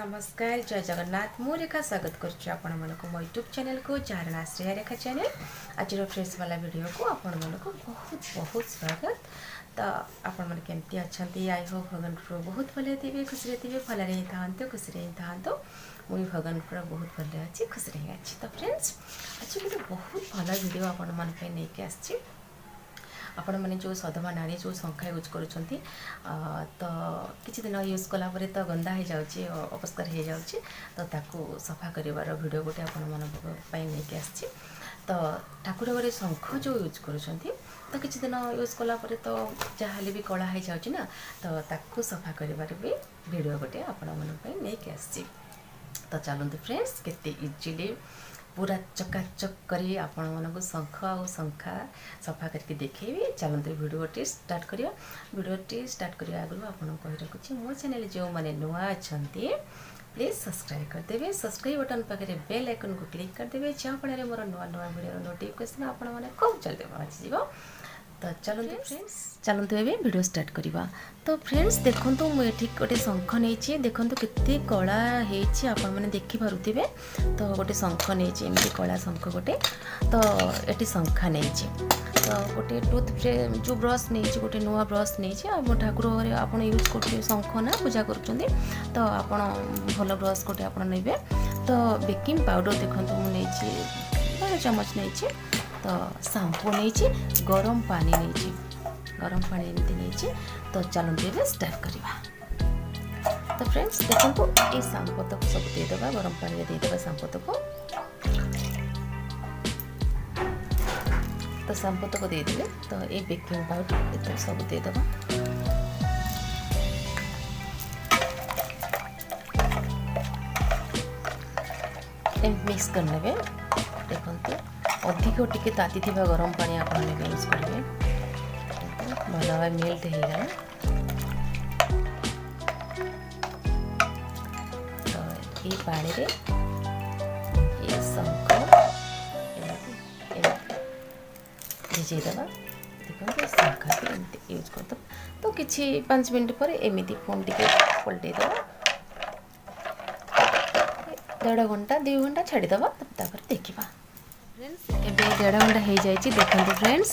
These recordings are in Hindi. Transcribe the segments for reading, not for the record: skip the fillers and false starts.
नमस्कार जय जगन्नाथ मु रेखा स्वागत करुच्ची आपण मानक मो यूट्यूब चैनल को जार ना श्रेया रेखा चैनल आज फ्रेश वाला वीडियो को आपण मानक बहुत बहुत स्वागत। तो आपण मैंने केमती अच्छा आई होप भगवान प्रो बहुत भले थे खुशी थे भल था खुशी था मुझे भगवान प्रो बहुत भले अच्छी खुशी अच्छी। तो फ्रेंड्स आज गोटे बहुत भल वीडियो आपण मन नहीं आसी आपण मैंने जो सधवा नाड़ी जो शंखा यूज कर तो किसी दिन यूज कलापर तो गंदा हो जाए अपस्कार हो जाए तो ताकू सफा कर वीडियो गोटे आपण नहीं आसी। तो ठाकुर घरे शंख जो यूज कर तो किसी दिन यूज कलापर तो जहाँ भी कला हो जाए ना तो ताकू सफा कर भी वीडियो गोटे आपण नहीं आसी। तो चलते फ्रेंड्स केते इजिली पूरा चकाचक करी आपण मानक शंख आ शंखा सफा करके देखेबी। चलते वीडियोटी स्टार्ट करिया। वीडियोटी स्टार्ट करिया आगु आपन कहि रखुची मो चैनल जो माने नुआ अछंती प्लीज सब्सक्राइब कर देबे। सब्सक्राइब बटन पाखे बेल आइकन को क्लिक कर देबे जहाँ फल मोर नुआ नुआ वीडियो नोटिफिकेशन आपण माने खूब जल्दी पहुंच जीवो। तो चलते फ्रेंड्स चलते ए वीडियो स्टार्ट करवा। तो फ्रेंड्स देखो मुझे गोटे शंख नहीं देखो केते कला होने देखिपे। तो गोटे शंख नहीं एमती कला शंख गोटे तो ये शंखा नहीं तो गोटे टूथ जो ब्रश नहीं गोटे नुआ ब्रश नहीं ठाकुर घरे आप यूज कर शंख ना पूजा कर तो आप भल ब्रश गोटे आप ने तो बेकिंग पाउडर देखो मुझे 12 चमच नहीं तो शैम्पू नहीं गरम पानी नहीं गरम पानी एमती नहीं। तो चलते ए स्टार्ट करवा। तो फ्रेंड्स देखो ये शैम्पू तक सब देदेबा गरम पानी देदेबा शैम्पू तक। तो शैम्पू तक देदेले तो ये बेकिंग पाउडर ये सब देदेबा। मिक्स करने देखो अधिक टिके ताती थी गरम पानी आप यूज करेंगे भल भाव मेल्ट होगा। तो ये पानी रे ये शंख भिजेदेवा देखो शंखा भी एमती यूज करद। तो किसी 5 मिनट पर एमती फोन टे पलटेदेवा 1.5 घंटा 2 घंटा छाड़ीदेवा तापर देखा। फ्रेंड्स एबे 1.5 घंटा हो जाए देखो फ्रेंड्स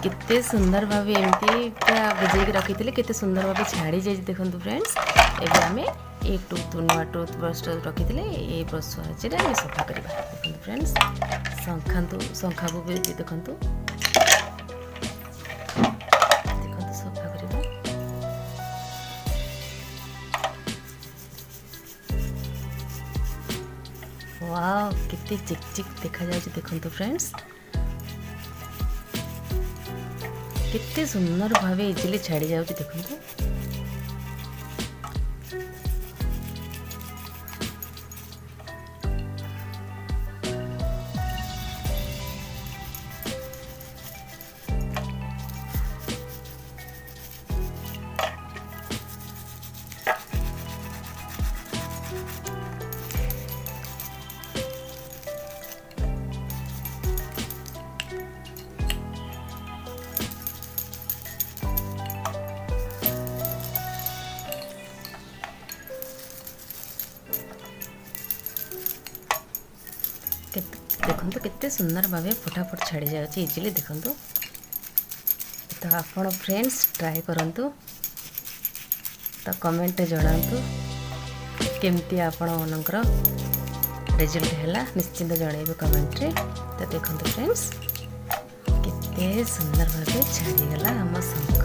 कितने सुंदर भाव एमती पूरा भिजेक रखी थे केते सुंदर भाव छाड़ी जाए देखो फ्रेंड्स। एबे आमे ये नुआ टूथ ब्रश रखी थे ये ब्रश साहाଯ୍य सफा करवा। देखो फ्रेंड्स शंखा को भी देखो सफा करवा। वाव कितनी चिकचिक देखा जाए देखो तो फ्रेंड्स कितने सुंदर भाव इजिली छाड़ी जाऊँ देखो। देखो केते सुंदर भाव फटाफट छाड़ी जाए इजिली देखो। तो आपण फ्रेंड्स ट्राए करंतु तो कमेंट जणांतु केमती आपण मनकर रिजल्ट हैला निश्चिंत जणाइबे कमेंट रे। तो देखो फ्रेंड्स केते सुंदर भाव छाड़ी गला हम शंख।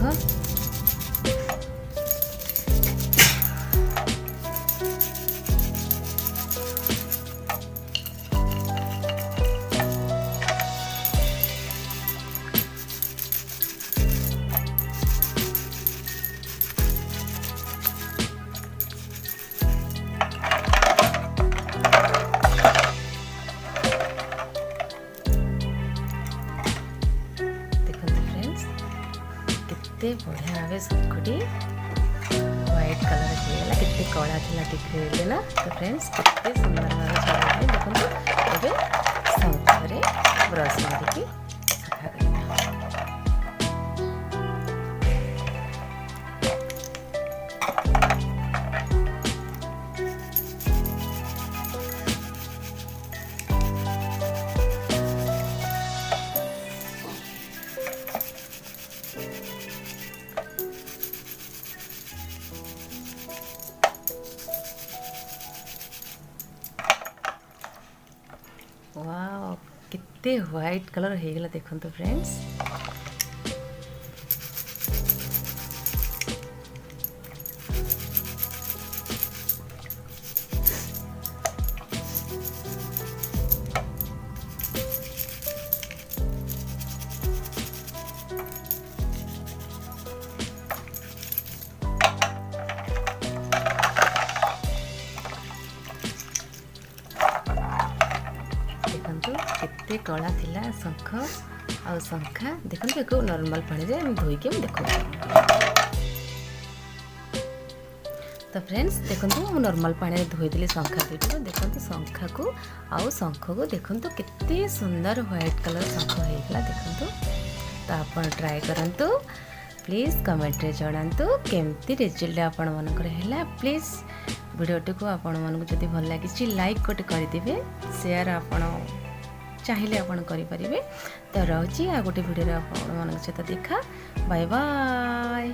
केते बढ़िया भाव शंखटी व्हाइट कलर होगा केते कला थी टिके ना। तो फ्रेंड्स केते सुंदर भाव छाड़ी देखो ए शंखरे ब्रश मारिकी सफा करवा। केते व्हाइट कलर हो गला देखंतु फ्रेंड्स। केते कला थिला शंख आ शंखा देखो एक नॉर्मल पानी रे हम धोई के देखो। तो फ्रेंड्स देखो हम नॉर्मल पानी रे धोई देली शंखा दुईटा देखो शंखा को आउ शंख को देखो केते सुंदर व्हाइट कलर शंख हो गला देखो। तो आपण ट्राई करंतु प्लीज कमेंट रे जणांतु केमती रिजल्ट आपण मनकर हैला। प्लीज वीडियोटी को आपण मन को जदी भल लागी लाइक कोटे कर दिबे, शेयर आपण चाहिए आपण करि परिबे। तो रहउची आ गोटे वीडियो रे आपण मन सहित देखा। Bye bye.